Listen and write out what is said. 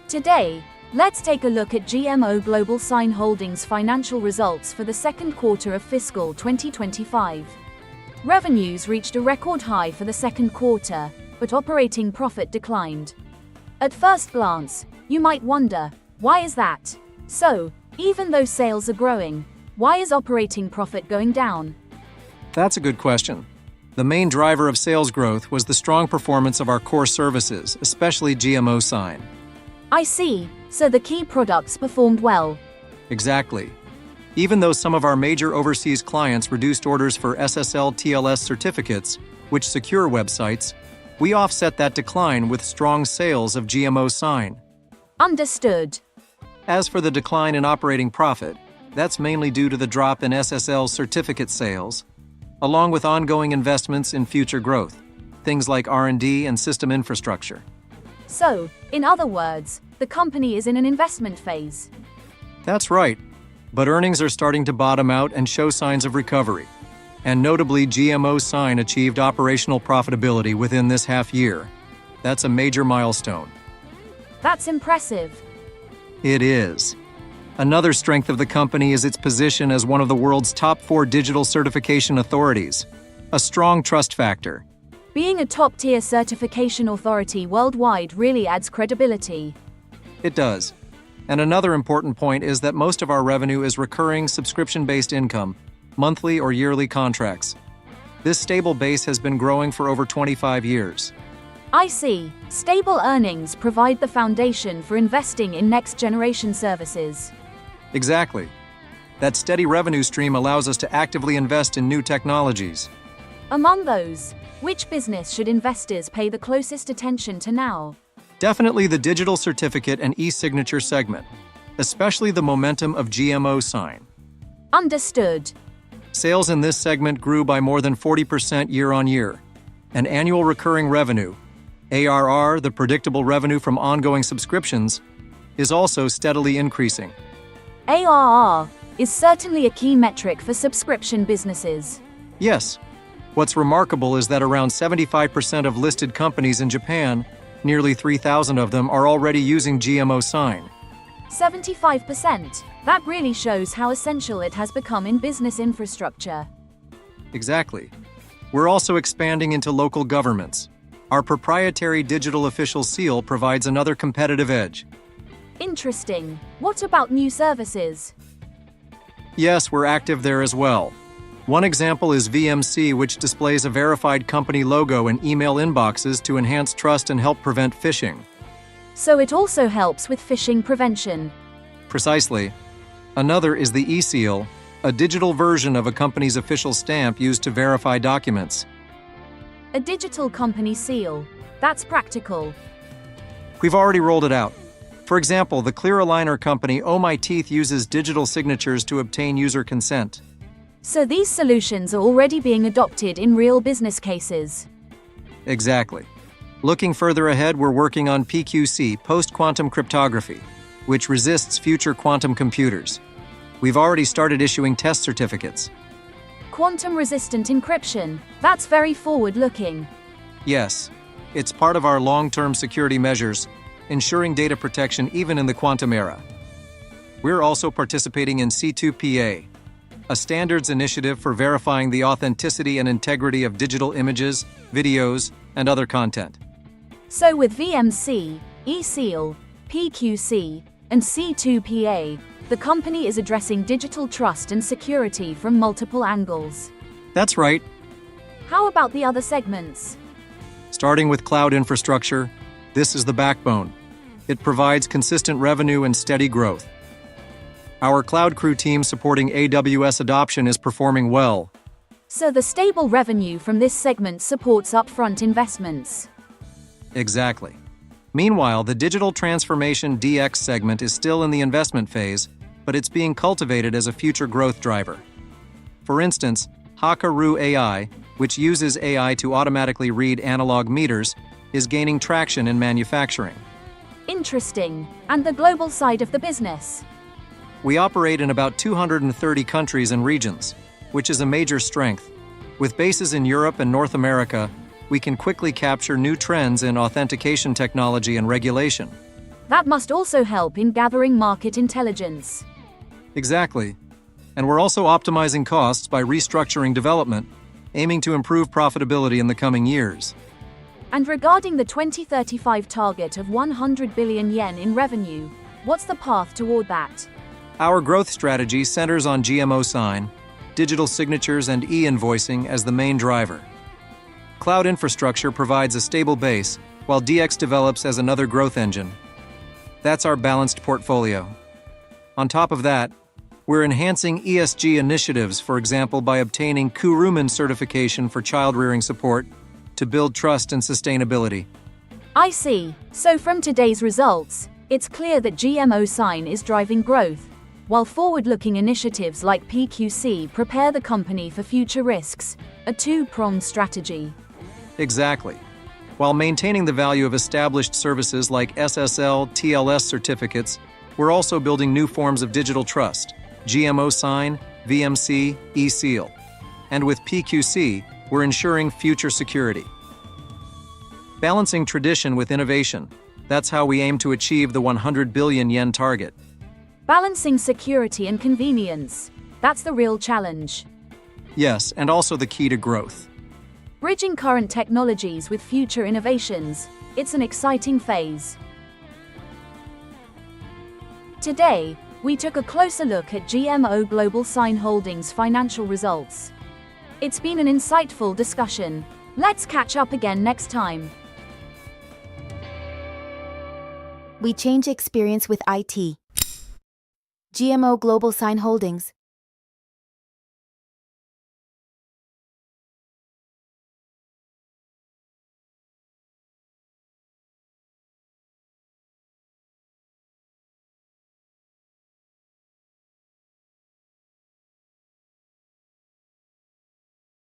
Today, let's take a look at GMO GlobalSign Holdings' financial results for the second quarter of fiscal 2025. Revenues reached a record high for the second quarter, but operating profit declined. At first glance, you might wonder, why is that? So, even though sales are growing, why is operating profit going down? That's a good question. The main driver of sales growth was the strong performance of our core services, especially GMO Sign. I see, so the key products performed well. Exactly. Even though some of our major overseas clients reduced orders for SSL TLS certificates, which secure websites, we offset that decline with strong sales of GMO Sign. Understood. As for the decline in operating profit, that's mainly due to the drop in SSL certificate sales, along with ongoing investments in future growth, things like R&D and system infrastructure. So, in other words, the company is in an investment phase. That's right, but earnings are starting to bottom out and show signs of recovery. And notably, GMO Sign achieved operational profitability within this half year. That's a major milestone. That's impressive. It is. Another strength of the company is its position as one of the world's top 4 digital certification authorities, a strong trust factor. Being a top-tier certification authority worldwide really adds credibility. It does. And another important point is that most of our revenue is recurring subscription-based income, monthly or yearly contracts. This stable base has been growing for over 25 years. I see. Stable earnings provide the foundation for investing in next-generation services. Exactly. That steady revenue stream allows us to actively invest in new technologies. Among those, which business should investors pay the closest attention to now? Definitely the digital certificate and eSignature segment, especially the momentum of GMO Sign. Understood. Sales in this segment grew by more than 40% year-on-year, and annual recurring revenue, ARR, the predictable revenue from ongoing subscriptions, is also steadily increasing. ARR is certainly a key metric for subscription businesses. Yes. What's remarkable is that around 75% of listed companies in Japan, nearly 3,000 of them, are already using GMO Sign. 75%. That really shows how essential it has become in business infrastructure. Exactly. We're also expanding into local governments. Our proprietary digital official seal provides another competitive edge. Interesting. What about new services? Yes, we're active there as well. One example is VMC, which displays a verified company logo in email inboxes to enhance trust and help prevent phishing. So it also helps with phishing prevention. Precisely. Another is the eSeal, a digital version of a company's official stamp used to verify documents. A digital company seal. That's practical. We've already rolled it out. For example, the clear aligner company Oh My Teeth uses digital signatures to obtain user consent. So these solutions are already being adopted in real business cases. Exactly. Looking further ahead, we're working on PQC, post-quantum cryptography, which resists future quantum computers. We've already started issuing test certificates. Quantum-resistant encryption. That's very forward-looking. Yes, it's part of our long-term security measures, ensuring data protection even in the quantum era. We're also participating in C2PA, a standards initiative for verifying the authenticity and integrity of digital images, videos, and other content. So with VMC, eSeal, PQC, and C2PA, the company is addressing digital trust and security from multiple angles. That's right. How about the other segments? Starting with cloud infrastructure, this is the backbone. It provides consistent revenue and steady growth. Our Cloud Crew team supporting AWS adoption is performing well. So the stable revenue from this segment supports upfront investments. Exactly. Meanwhile, the digital transformation DX segment is still in the investment phase, but it's being cultivated as a future growth driver. For instance, Hakaru AI, which uses AI to automatically read analog meters, is gaining traction in manufacturing. Interesting. And the global side of the business? We operate in about 230 countries and regions, which is a major strength. With bases in Europe and North America, we can quickly capture new trends in authentication technology and regulation. That must also help in gathering market intelligence. Exactly. And we're also optimizing costs by restructuring development, aiming to improve profitability in the coming years. And regarding the 2035 target of 100 billion yen in revenue, what's the path toward that? Our growth strategy centers on GMO Sign, digital signatures, and e-invoicing as the main driver. Cloud infrastructure provides a stable base, while DX develops as another growth engine. That's our balanced portfolio. On top of that, we're enhancing ESG initiatives, for example, by obtaining Kuruman certification for child-rearing support to build trust and sustainability. I see. So from today's results, it's clear that GMO Sign is driving growth, while forward-looking initiatives like PQC prepare the company for future risks, a two-pronged strategy. Exactly. While maintaining the value of established services like SSL, TLS certificates, we're also building new forms of digital trust, GMO Sign, VMC, eSeal. And with PQC, we're ensuring future security. Balancing tradition with innovation, that's how we aim to achieve the 100 billion yen target. Balancing security and convenience, that's the real challenge. Yes, and also the key to growth. Bridging current technologies with future innovations, it's an exciting phase. Today, we took a closer look at GMO GlobalSign Holdings' financial results. It's been an insightful discussion. Let's catch up again next time. We change experience with IT. GMO GlobalSign Holdings.